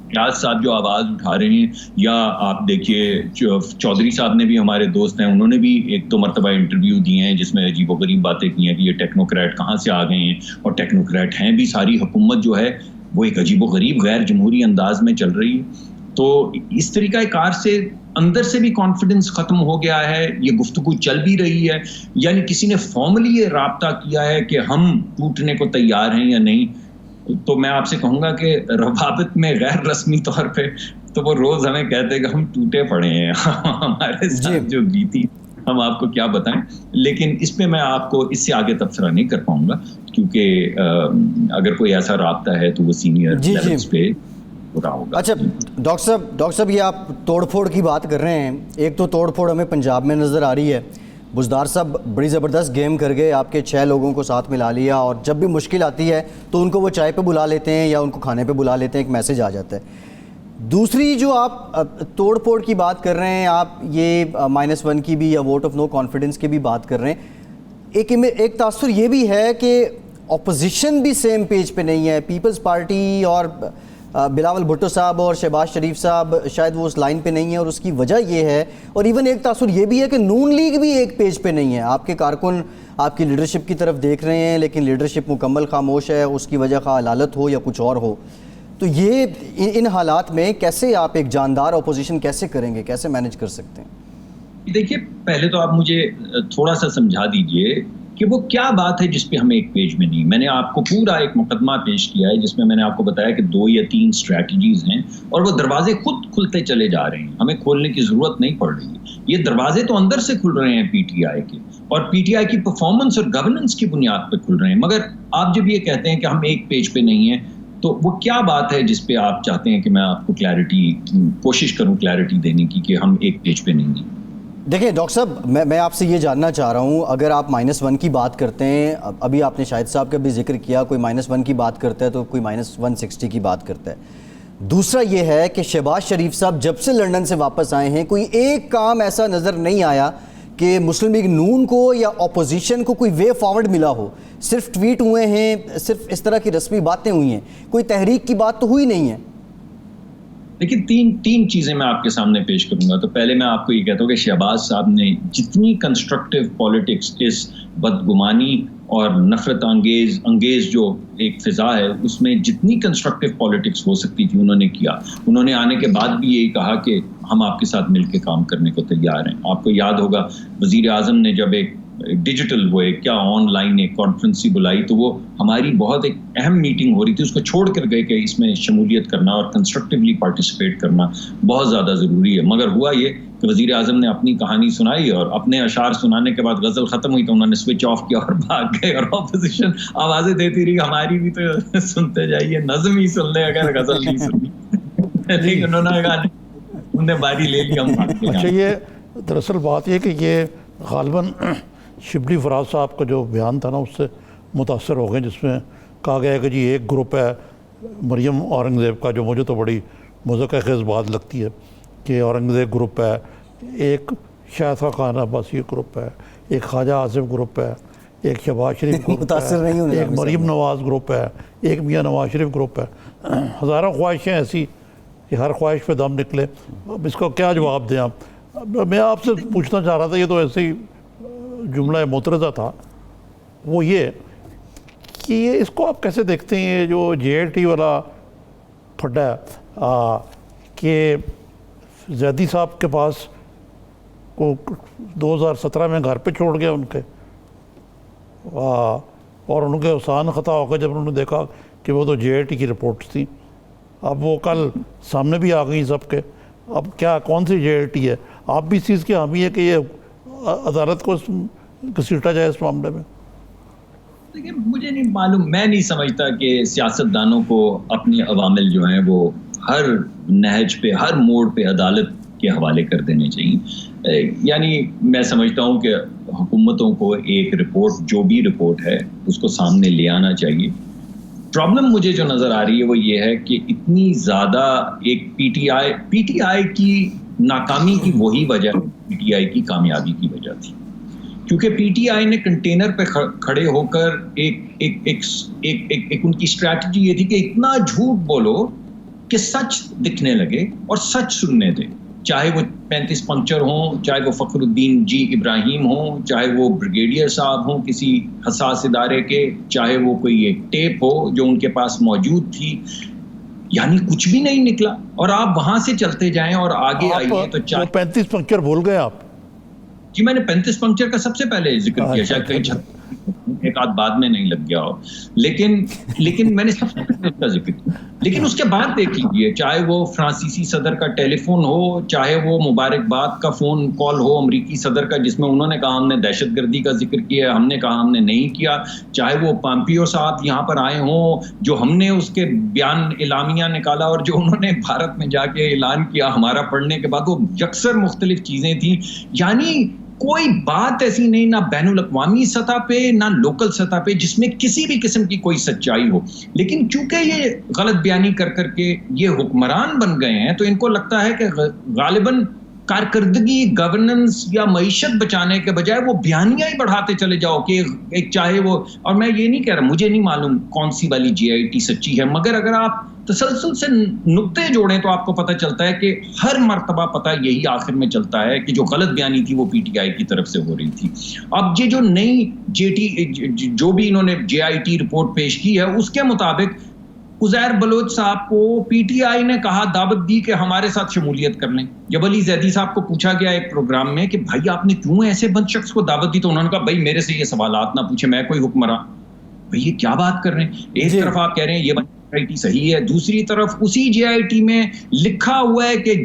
ریاض صاحب جو آواز اٹھا رہے ہیں, یا آپ دیکھیے چودھری صاحب نے بھی ہمارے دوست ہیں, انہوں نے بھی 1-2 مرتبہ انٹرویو دیے ہیں جس میں عجیب و غریب باتیں کی ہیں کہ یہ ٹیکنوکریٹ کہاں سے آ گئے ہیں, اور ٹیکنوکریٹ ہیں بھی. ساری حکومت جو ہے وہ ایک عجیب و غریب غیر جمہوری انداز میں چل رہی ہے. تو اس طریقہ کار سے اندر سے بھی کانفیڈنس ختم ہو گیا ہے. یہ گفتگو چل بھی رہی ہے, یعنی کسی نے فارملی یہ رابطہ کیا ہے کہ ہم ٹوٹنے کو تیار ہیں یا نہیں. تو میں آپ سے کہوں گا کہ روابط میں غیر رسمی طور پہ تو وہ روز ہمیں کہتے ہیں کہ ہم ٹوٹے پڑے ہیں, ہمارے ساتھ جو بیتی ہم آپ کو کیا بتائیں. لیکن اس پہ میں آپ کو اس سے آگے تبصرہ نہیں کر پاؤں گا, کیونکہ اگر کوئی ایسا رابطہ ہے تو وہ سینئر لیولز پہ پورا ہوگا. اچھا ڈاکٹر صاحب یہ آپ توڑ پھوڑ کی بات کر رہے ہیں. ایک تو توڑ پھوڑ ہمیں پنجاب میں نظر آ رہی ہے. بزدار صاحب بڑی زبردست گیم کر گئے, آپ کے 6 لوگوں کو ساتھ ملا لیا, اور جب بھی مشکل آتی ہے تو ان کو وہ چائے پہ بلا لیتے ہیں یا ان کو کھانے پہ بلا لیتے ہیں, ایک میسیج آ جاتا ہے. دوسری جو آپ توڑ پھوڑ کی بات کر رہے ہیں, آپ یہ -1 کی بھی یا ووٹ آف نو کانفیڈنس کی بھی بات کر رہے ہیں, ایک تاثر یہ بھی ہے کہ اپوزیشن بھی سیم پیج پہ نہیں ہے. پیپلز پارٹی اور بلاول بھٹو صاحب اور شہباز شریف صاحب شاید وہ اس لائن پہ نہیں ہیں، اور اس کی وجہ یہ ہے، اور ایون ایک تاثر یہ بھی ہے کہ نون لیگ بھی ایک پیج پہ نہیں ہے. آپ کے کارکن آپ کی لیڈرشپ کی طرف دیکھ رہے ہیں لیکن لیڈرشپ مکمل خاموش ہے، اس کی وجہ خواہ عدالت ہو یا کچھ اور ہو. تو یہ ان حالات میں کیسے آپ ایک جاندار اپوزیشن کیسے کریں گے، کیسے مینیج کر سکتے ہیں؟ دیکھیے پہلے تو آپ مجھے تھوڑا سا سمجھا دیجئے کہ وہ کیا بات ہے جس پہ ہم ایک پیج میں نہیں. میں نے آپ کو پورا ایک مقدمہ پیش کیا ہے جس میں نے آپ کو بتایا کہ 2 یا 3 اسٹریٹجیز ہیں اور وہ دروازے خود کھلتے چلے جا رہے ہیں، ہمیں کھولنے کی ضرورت نہیں پڑ رہی ہے. یہ دروازے تو اندر سے کھل رہے ہیں پی ٹی آئی کے، اور پی ٹی آئی کی پرفارمنس اور گورننس کی بنیاد پہ کھل رہے ہیں. مگر آپ جب یہ کہتے ہیں کہ ہم ایک پیج پہ نہیں ہیں تو وہ کیا بات ہے جس پہ آپ چاہتے ہیں کہ میں آپ کو کوشش کروں کلیئرٹی دینے کی کہ ہم ایک پیج پہ نہیں ہیں؟ دیکھیں ڈاکٹر صاحب، میں آپ سے یہ جاننا چاہ رہا ہوں، اگر آپ -1 کی بات کرتے ہیں، ابھی آپ نے شاہد صاحب کا بھی ذکر کیا، کوئی -1 کی بات کرتا ہے تو کوئی -160 کی بات کرتا ہے. دوسرا یہ ہے کہ شہباز شریف صاحب جب سے لنڈن سے واپس آئے ہیں کوئی ایک کام ایسا نظر نہیں آیا کہ مسلم لیگ نون کو یا اپوزیشن کو کوئی وے فارورڈ ملا ہو. صرف ٹویٹ ہوئے ہیں، صرف اس طرح کی رسمی باتیں ہوئی ہیں، کوئی تحریک کی بات تو ہوئی نہیں ہے. لیکن تین چیزیں میں آپ کے سامنے پیش کروں گا. تو پہلے میں آپ کو یہ کہتا ہوں کہ شہباز صاحب نے جتنی کنسٹرکٹیو پالیٹکس اس بدگمانی اور نفرت انگیز جو ایک فضا ہے اس میں جتنی کنسٹرکٹیو پالیٹکس ہو سکتی تھی انہوں نے کیا. انہوں نے آنے کے بعد بھی یہی کہا کہ ہم آپ کے ساتھ مل کے کام کرنے کو تیار ہیں. آپ کو یاد ہوگا وزیر اعظم نے جب ایک ڈیجیٹل وہ ایک آن لائن ایک کانفرنس بلائی تو وہ ہماری بہت ایک اہم میٹنگ ہو رہی تھی، اس کو چھوڑ کر گئے کہ اس میں شمولیت کرنا اور کنسٹرکٹیولی پارٹیسپیٹ کرنا بہت زیادہ ضروری ہے. مگر ہوا یہ کہ وزیر اعظم نے اپنی کہانی سنائی اور اپنے اشعار سنانے کے بعد غزل ختم ہوئی تو انہوں نے سوئچ آف کیا اور بھاگ گئے، اور اپوزیشن آوازیں دیتی رہی ہماری بھی تو سنتے جائیے، نظم ہی سن لیں اگر غزل نہیں سنی. لیکن انہوں نے باری لے لی، ہم بھاگ گئے. اچھا، یہ دراصل بات یہ کہ یہ غالباً شبلی فراز صاحب کا جو بیان تھا نا اس سے متاثر ہو گئے، جس میں کہا گیا کہ جی ایک گروپ ہے مریم اورنگزیب کا، جو مجھے تو بڑی مذاق خیز بات لگتی ہے کہ اورنگزیب گروپ ہے، ایک شائستہ خان عباسی گروپ ہے، ایک خواجہ آصف گروپ ہے، ایک شہباز شریف گروپ ہے، ایک مریم نواز گروپ ہے، ایک میاں نواز شریف گروپ ہے. ہزاروں خواہشیں ایسی کہ ہر خواہش پہ دم نکلے. اب اس کو کیا جواب دیں آپ؟ میں آپ سے پوچھنا چاہ رہا تھا، یہ تو ایسے ہی جملہ معترضہ تھا، وہ یہ کہ یہ اس کو آپ کیسے دیکھتے ہیں، یہ جو JIT والا پھڈا ہے کہ زیدی صاحب کے پاس کو 2017 میں گھر پہ چھوڑ گیا ان کے، اور ان کے احسان خطا ہو گئے جب انہوں نے دیکھا کہ وہ تو JIT کی رپورٹس تھیں. اب وہ کل سامنے بھی آ گئی سب کے. اب کیا کون سی JIT ہے؟ آپ بھی اس چیز کی حامی ہے کہ یہ عدالت کو گھسیٹا جائے اس معاملے میں؟ دیکھیں مجھے نہیں معلوم، میں نہیں سمجھتا کہ سیاستدانوں کو اپنی عوامل جو ہیں وہ ہر نہج پہ ہر موڑ پہ عدالت کے حوالے کر دینے چاہیے. یعنی میں سمجھتا ہوں کہ حکومتوں کو ایک رپورٹ، جو بھی رپورٹ ہے اس کو سامنے لے آنا چاہیے. پرابلم مجھے جو نظر آ رہی ہے وہ یہ ہے کہ اتنی زیادہ ایک پی ٹی آئی کی ناکامی کی وہی وجہ پی ٹی آئی کی کامیابی کی وجہ تھی، کیونکہ پی ٹی آئی نے کنٹینر پہ کھڑے ہو کر ایک ان کی اسٹریٹجی یہ تھی کہ اتنا جھوٹ بولو کہ سچ دکھنے لگے اور سچ سننے دے، چاہے وہ 35 پنکچر ہوں، چاہے وہ فخر الدین جی ابراہیم ہوں، چاہے وہ بریگیڈیئر صاحب ہوں کسی حساس ادارے کے، چاہے وہ کوئی ایک ٹیپ ہو جو ان کے پاس موجود تھی. یعنی کچھ بھی نہیں نکلا، اور آپ وہاں سے چلتے جائیں اور آگے آئیے تو 35 پنکچر بھول گئے آپ. جی میں نے 35 پنکچر کا سب سے پہلے ذکر کیا، شاید کہیں ایک آدھ بعد میں نہیں لگ گیا ہو، لیکن میں نے سب سے پہلے اس کا ذکر کیا. لیکن اس کے بعد دیکھ لیجیے، چاہے وہ فرانسیسی صدر کا ٹیلی فون ہو، چاہے وہ مبارکباد کا فون کال ہو امریکی صدر کا جس میں انہوں نے کہا ہم نے دہشت گردی کا ذکر کیا، ہم نے کہا ہم نے نہیں کیا، چاہے وہ پامپیو صاحب یہاں پر آئے ہوں جو ہم نے اس کے بیان اعلامیہ نکالا اور جو انہوں نے بھارت میں جا کے اعلان کیا ہمارا پڑھنے کے بعد، وہ یکسر مختلف چیزیں تھیں. یعنی کوئی بات ایسی نہیں، نہ بین الاقوامی سطح پہ نہ لوکل سطح پہ، جس میں کسی بھی قسم کی کوئی سچائی ہو. لیکن چونکہ یہ غلط بیانی کر کے یہ حکمران بن گئے ہیں تو ان کو لگتا ہے کہ غالباً کارکردگی گورننس یا معیشت بچانے کے بجائے وہ بیانیاں ہی بڑھاتے چلے جاؤ کہ ایک چاہے وہ, اور میں یہ نہیں کہہ رہا, مجھے نہیں معلوم کون سی والی جی آئی ٹی سچی ہے, مگر اگر آپ تسلسل سے نقطے جوڑیں تو آپ کو پتہ چلتا ہے کہ ہر مرتبہ پتہ یہی آخر میں چلتا ہے کہ جو غلط بیانی تھی وہ پی ٹی آئی کی طرف سے ہو رہی تھی. اب یہ جو نئی جو بھی انہوں نے جے آئی ٹی رپورٹ پیش کی ہے اس کے مطابق عزیر بلوچ صاحب کو پی ٹی آئی نے کہا, دعوت دی کہ ہمارے ساتھ شمولیت کر لیں. جب علی زیدی صاحب کو پوچھا گیا ایک پروگرام میں کہ بھائی آپ نے کیوں ایسے بند شخص کو دعوت دی, تو انہوں نے کہا بھائی میرے سے یہ سوالات نہ پوچھے, میں کوئی حکمراں. بھئی یہ کیا بات کر رہے ہیں, ایک طرف آپ کہہ رہے ہیں یہ جے آئی ٹی صحیح ہے, دوسری طرف اسی جے آئی ٹی میں لکھا ہوا ہے کہ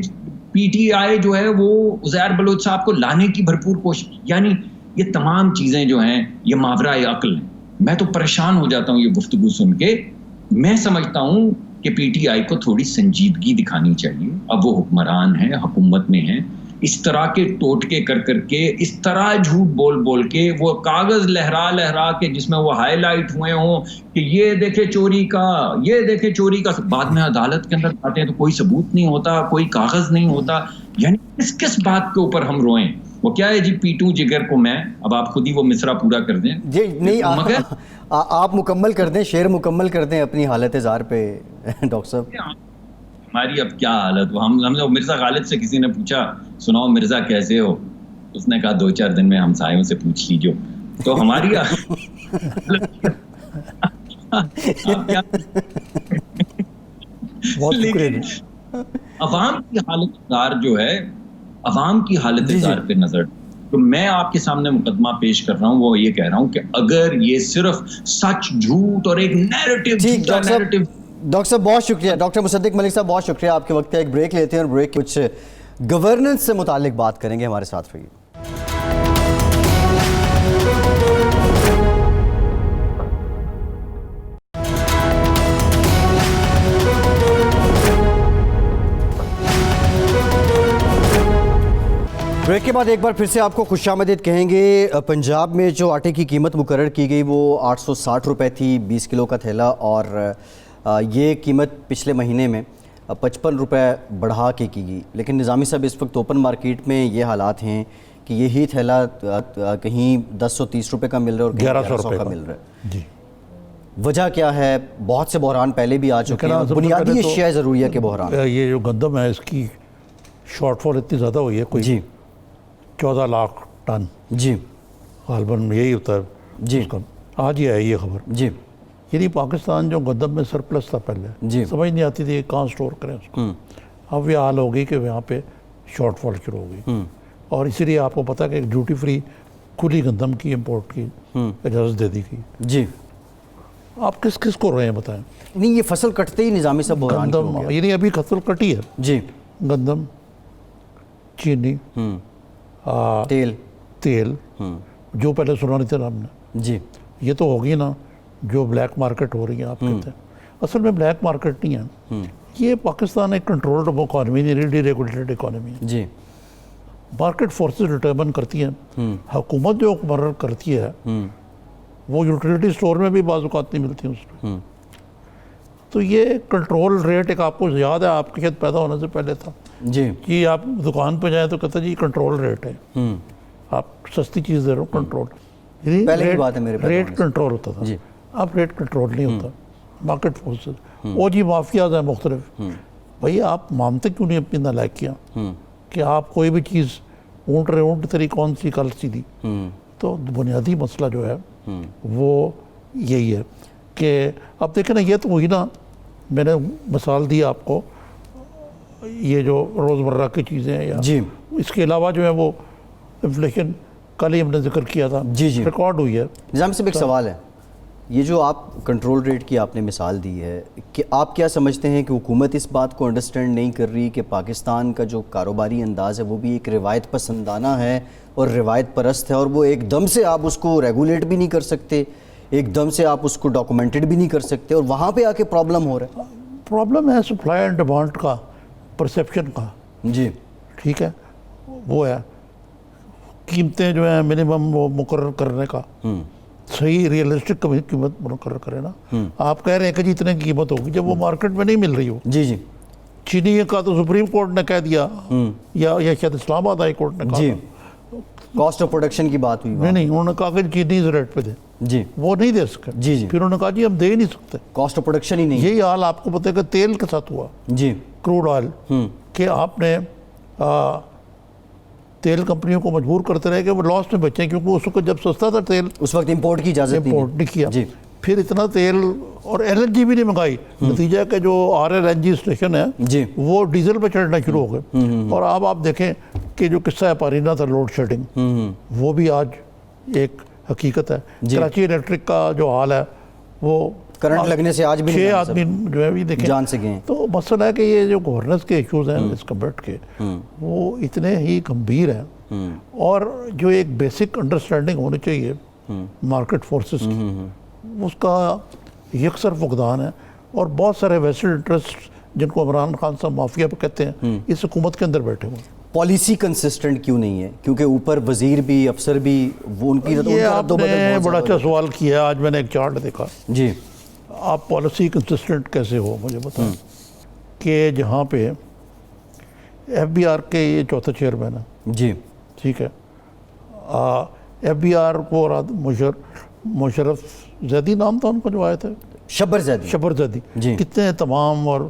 پی ٹی آئی جو ہے وہ عزیر بلوچ صاحب کو لانے کی بھرپور کوشش. یعنی یہ تمام چیزیں جو ہیں یہ ماورا عقل ہیں. میں تو پریشان ہو جاتا ہوں یہ گفتگو سن کے. میں سمجھتا ہوں کہ پی ٹی آئی کو تھوڑی سنجیدگی دکھانی چاہیے. اب وہ حکمران ہیں, حکومت میں ہیں, اس طرح کے ٹوٹکے کر کر کے, اس طرح جھوٹ بول بول کے, وہ کاغذ لہرا لہرا کے جس میں وہ ہائی لائٹ ہوئے ہوں کہ یہ دیکھے چوری کا, یہ دیکھے چوری کا, بعد میں عدالت کے اندر آتے ہیں تو کوئی ثبوت نہیں ہوتا, کوئی کاغذ نہیں ہوتا. یعنی کس بات کے اوپر ہم روئیں؟ وہ کیا ہے جی پیٹوں جگر کو میں, اب آپ خود ہی وہ مصرع پورا کر دیں. جی نہیں, مگر آپ مکمل کر دیں, شعر مکمل کر دیں اپنی حالت زار پہ ڈاکٹر صاحب. ہماری اب کیا حالت, ہم مرزا غالب سے کسی نے پوچھا سناؤ مرزا کیسے ہو, اس نے کہا 2-4 دن میں ہمسایوں سے پوچھ لیجو. تو ہماری عوام کی حالت زار جو ہے, عوام کی حالت زار پہ نظر, تو میں آپ کے سامنے مقدمہ پیش کر رہا ہوں, وہ یہ کہہ رہا ہوں کہ اگر یہ صرف سچ جھوٹ اور ایک نیریٹو, ڈاکٹر صاحب بہت شکریہ, ڈاکٹر مصدق ملک صاحب بہت شکریہ آپ کے وقت کا. ایک بریک لیتے ہیں اور بریک کچھ گورننس سے متعلق بات کریں گے, ہمارے ساتھ رہیے. بریک کے بعد ایک بار پھر سے آپ کو خوش آمدید کہیں گے. پنجاب میں جو آٹے کی قیمت مقرر کی گئی وہ 860 روپے تھی 20 کلو کا تھیلا, اور یہ قیمت پچھلے مہینے میں 55 روپے بڑھا کے کی گئی. لیکن نظامی صاحب اس وقت اوپن مارکیٹ میں یہ حالات ہیں کہ یہی تھیلا کہیں 1030 روپے کا مل رہا ہے اور 1100 کا مل رہا ہے. جی وجہ کیا ہے؟ بہت سے بحران پہلے بھی آ چکے ہیں, بنیادی اشیاء ضروریہ کے بحران. یہ جو گندم ہے اس کی شارٹ فال اتنی زیادہ ہوئی ہے, کوئی جی 14 لاکھ ٹن جی غالباً یہی ہوتا ہے جی. آج ہی آئی یہ خبر. جی یعنی پاکستان جو گندم میں سرپلس تھا پہلے, جی سمجھ نہیں آتی تھی کہاں سٹور کریں اس کو. اب یہ حال ہو گئی کہ یہاں پہ شارٹ فال شروع ہو گئی, اور اسی لیے آپ کو پتہ کہ ایک ڈیوٹی فری کھلی گندم کی امپورٹ کی اجازت دے دی گئی. جی آپ کس کس کو رہے ہیں بتائیں؟ نہیں, یہ فصل کٹتے ہی نظامی صاحب بحران گندم, یعنی ابھی فصل کٹی ہے. جی گندم, چینی, تیل جو پہلے سنا نہیں تھا ہم نے, جی یہ تو ہوگی نا جو بلیک مارکیٹ ہو رہی ہے آپ کہتے ہیں. اصل میں بلیک مارکیٹ نہیں ہے, یہ پاکستان ایک کنٹرولڈ اکانومی نہیں, ڈی ریگولیٹڈ اکانومی ہے. جی مارکیٹ فورسز ڈٹرمن کرتی ہیں, حکومت جو مقرر کرتی ہے وہ یوٹیلیٹی سٹور میں بھی بعض اوقات نہیں ملتی اس میں. تو یہ کنٹرول ریٹ ایک آپ کو یاد ہے آپ کے خیت پیدا ہونے سے پہلے تھا جی, کہ آپ دکان پہ جائیں تو کہتا جی کنٹرول ریٹ ہے, آپ سستی چیز دے رہے ہو, کنٹرول پہلے کی بات ہے میرے پاس, ریٹ کنٹرول ہوتا تھا. اب ریٹ کنٹرول نہیں ہوتا, مارکیٹ فورسز اور جی مافیاز ہیں مختلف. بھائی آپ مانتے کیوں نہیں اپنی نالائکیاں کہ آپ کوئی بھی چیز اونٹ رہے اونٹ تیری کون سی کل سی دی. تو بنیادی مسئلہ جو ہے وہ یہی ہے کہ اب دیکھیں نا, یہ تو وہی نا میں نے مثال دی آپ کو, یہ جو روزمرہ کی چیزیں ہیں, یا اس کے علاوہ جو ہے وہ انفلیشن کل ہی ہم نے ذکر کیا تھا, ریکارڈ ہوئی ہے. نظام صاحب ایک سوال ہے, یہ جو آپ کنٹرول ریٹ کی آپ نے مثال دی ہے, کہ آپ کیا سمجھتے ہیں کہ حکومت اس بات کو انڈرسٹینڈ نہیں کر رہی کہ پاکستان کا جو کاروباری انداز ہے وہ بھی ایک روایت پسندانہ ہے اور روایت پرست ہے, اور وہ ایک دم سے آپ اس کو ریگولیٹ بھی نہیں کر سکتے, ایک دم سے آپ اس کو ڈاکومنٹڈ بھی نہیں کر سکتے, اور وہاں پہ آ کے پرابلم ہو رہا ہے. پرابلم ہے سپلائی اینڈ ڈیمانڈ کا, پرسیپشن کا. جی ٹھیک ہے, وہ ہے قیمتیں جو ہیں منیمم وہ مقرر کرنے کا, صحیح ریئلسٹک قیمت مقرر کرے نا. آپ کہہ رہے ہیں کہ جی اتنے کی قیمت ہوگی, جب وہ مارکیٹ میں نہیں مل رہی ہو. جی جی چینی کا تو سپریم کورٹ نے کہہ دیا یا شاید اسلام آباد ہائی کورٹ نے کہا جی کاسٹ آف پروڈکشن کی بات ہوئی نہیں انہوں نے کہا کہ چینی اس ریٹ پہ دیں جی وہ نہیں دے سکے جی جی پھر انہوں نے کہا جی ہم دے ہی نہیں سکتے کاسٹ آف پروڈکشن ہی نہیں یہی حال آپ کو پتہ ہے کہ تیل کے ساتھ ہوا جی کروڈ آئل کہ آپ نے تیل کمپنیوں کو مجبور کرتے رہے کہ وہ لاس میں بچیں کیونکہ اس وقت جب سستا تھا تیل اس وقت امپورٹ کی اجازت امپورٹ نہیں کیا جی پھر اتنا تیل اور ایل این جی بھی نہیں منگائی نتیجہ کہ جو R L N G station ہے جی وہ ڈیزل پہ چڑھنا شروع ہو گئے اور اب آپ دیکھیں کہ جو قصہ ہے پارینہ تھا لوڈ شیڈنگ وہ بھی آج ایک حقیقت ہے کراچی الیکٹرک کا جو حال ہے وہ کرنٹ لگنے سے آج بھی 6 آدمی جو ہے بھی دیکھیں جان سے گئے تو مسئلہ ہے کہ یہ جو گورننس کے ایشوز ہیں اس کمیٹ کے وہ اتنے ہی گمبھیر ہیں اور جو ایک بیسک انڈرسٹینڈنگ ہونی چاہیے مارکیٹ فورسز کی اس کا یکسر فقدان ہے اور بہت سارے ویسٹڈ انٹرسٹ جن کو عمران خان صاحب مافیا پہ کہتے ہیں اس حکومت کے اندر بیٹھے ہوئے پالیسی کنسسٹنٹ کیوں نہیں ہے کیونکہ اوپر وزیر بھی افسر بھی وہ ان کی یہ آپ نے بڑا اچھا سوال کیا آج میں نے ایک چارٹ دیکھا جی آپ پالیسی کنسسٹنٹ کیسے ہو مجھے بتائیں کہ جہاں پہ ایف بی آر کے یہ چوتھا چیئرمین ہے جی ٹھیک ہے ایف بی آر کو مشرف زیدی نام تھا ان کو جو آئے تھے شبر زیدی جی کتنے تمام اور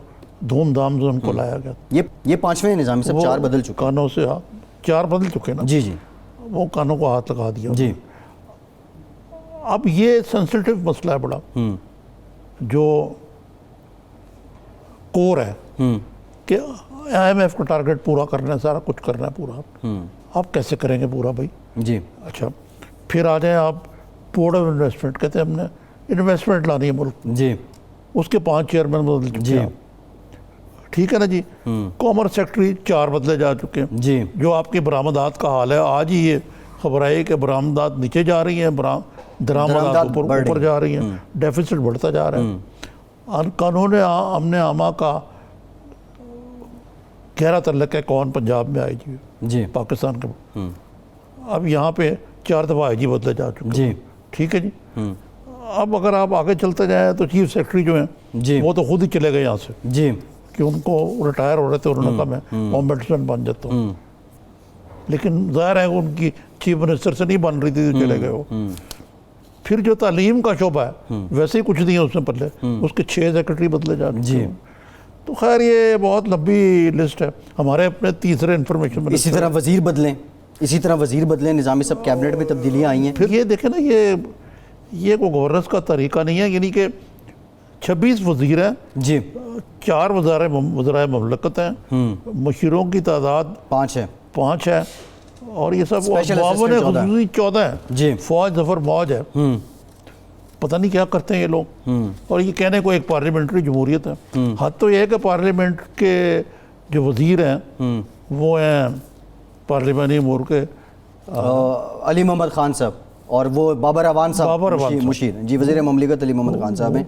دھوم دھام سے ان کو لایا گیا یہ 5ویں نظامی صاحب 4 بدل چکے کانوں سے 4 بدل چکے نا جی جی وہ کانوں کو ہاتھ لگا دیا جی اب یہ سینسٹیو مسئلہ ہے بڑا جو کور ہے کہ آئی ایم ایف کا ٹارگٹ پورا کرنا ہے سارا کچھ کرنا ہے پورا آپ کیسے کریں گے پورا بھائی جی اچھا پھر آ جائیں آپ بورڈ آف انویسٹمنٹ کہتے ہیں ہم نے انویسٹمنٹ لانی ہے ملک جی اس کے 5 چیئرمین بدل چکے ہیں ٹھیک ہے نا جی کامرس سیکٹری 4 بدلے جا چکے ہیں جی جو آپ کی برآمدات کا حال ہے آج ہی یہ خبر آئی کہ برآمدات نیچے جا رہی ہیں درآمدات اوپر جا رہی ہیں ڈیفیسٹ بڑھتا جا رہا ہے قانون امن عامہ کا گہرا تعلق ہے کون پنجاب میں آئی جی پاکستان کے اب یہاں پہ 4 دفعہ آئی جی بدلے جا چکے ہیں ٹھیک ہے جی اب اگر آپ آگے چلتے جائیں تو چیف سیکرٹری جو ہیں وہ تو خود ہی چلے گئے یہاں سے جی کہ ان کو ریٹائر ہو رہے تھے انہوں نے کہا میں اومبڈسمین بن جاتا ہوں لیکن ظاہر ہے ان کی چیف منسٹر سے نہیں بن رہی تھی تو چلے گئے وہ پھر جو تعلیم کا شعبہ ہے ویسے ہی کچھ نہیں ہے اس میں پہلے اس کے 6 سیکرٹری بدلے جا چکے ہیں تو خیر یہ بہت لمبی لسٹ ہے ہمارے اپنے تیسرے انفارمیشن اسی طرح وزیر بدلیں نظامی صاحب کیبنٹ میں تبدیلیاں آئی ہیں پھر یہ دیکھیں نا یہ کوئی گورننس کا طریقہ نہیں ہے یعنی کہ 26 وزیر ہیں جی 4 وزرائے مملکت ہیں مشیروں کی تعداد 5 ہے اور یہ سب معاون خصوصی 14 ہیں جی فوج ظفر موج ہے پتہ نہیں کیا کرتے ہیں یہ لوگ اور یہ کہنے کو ایک پارلیمنٹری جمہوریت ہے حد تو یہ ہے کہ پارلیمنٹ کے جو وزیر ہیں وہ ہیں پارلیمانی امور کے علی محمد خان صاحب اور وہ بابر اوان صاحب مشیر جی وزیر مملکت علی محمد خان صاحب ہیں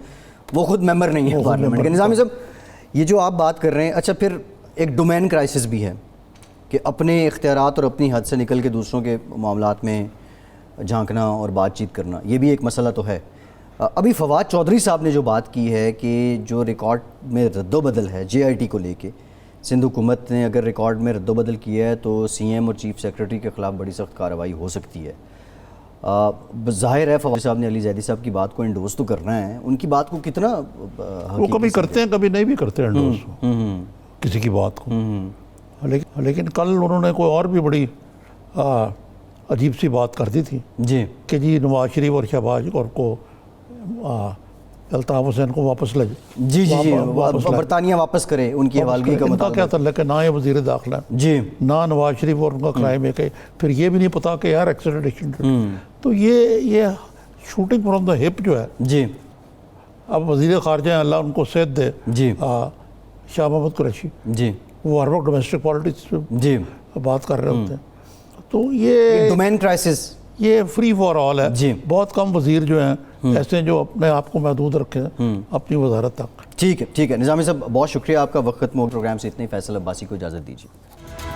وہ خود ممبر نہیں ہے پارلیمنٹ کے نظامی صاحب یہ جو آپ بات کر رہے ہیں اچھا پھر ایک ڈومین کرائسس بھی ہے کہ اپنے اختیارات اور اپنی حد سے نکل کے دوسروں کے معاملات میں جھانکنا اور بات چیت کرنا یہ بھی ایک مسئلہ تو ہے ابھی فواد چودھری صاحب نے جو بات کی ہے کہ جو ریکارڈ میں رد و بدل ہے جے آئی ٹی کو لے کے سندھ حکومت نے اگر ریکارڈ میں رد و بدل کیا ہے تو سی ایم اور چیف سیکرٹری کے خلاف بڑی سخت کارروائی ہو سکتی ہے ظاہر ہے فواد صاحب نے علی زیدی صاحب کی بات کو انڈوز تو کرنا ہے ان کی بات کو کتنا وہ کبھی کرتے ہیں کبھی نہیں بھی کرتے انڈوز کسی کی بات کو لیکن کل انہوں نے کوئی اور بھی بڑی عجیب سی بات کر دی تھی جی کہ جی نواز شریف اور شہباز اور کو الطاف حسین کو واپس لے جی برطانیہ واپس کرے ان کی حوالگی کا مطلب کیا تعلق ہے نہ یہ وزیر داخلہ جی نہ نواز شریف اور ان کا کرائم ہے کہ پھر یہ بھی نہیں پتا کہ یار ایکسٹریڈیشن تو یہ شوٹنگ فرام دا ہپ جو ہے جی اب وزیر خارجہ ہیں اللہ ان کو صحت دے جی شاہ محمود قریشی جی وہ ہر وقت ڈومیسٹک پالیٹکس پہ جی بات کر رہے ہوتے ہیں تو یہ ڈومین کرائسس یہ فری فار آل ہے بہت کم وزیر جو ہیں ایسے جو اپنے آپ کو محدود رکھے ہیں اپنی وزارت تک ٹھیک ہے نظامی صاحب بہت شکریہ آپ کا وقت ختم ہو پروگرام سے اتنے فیصل عباسی کو اجازت دیجیے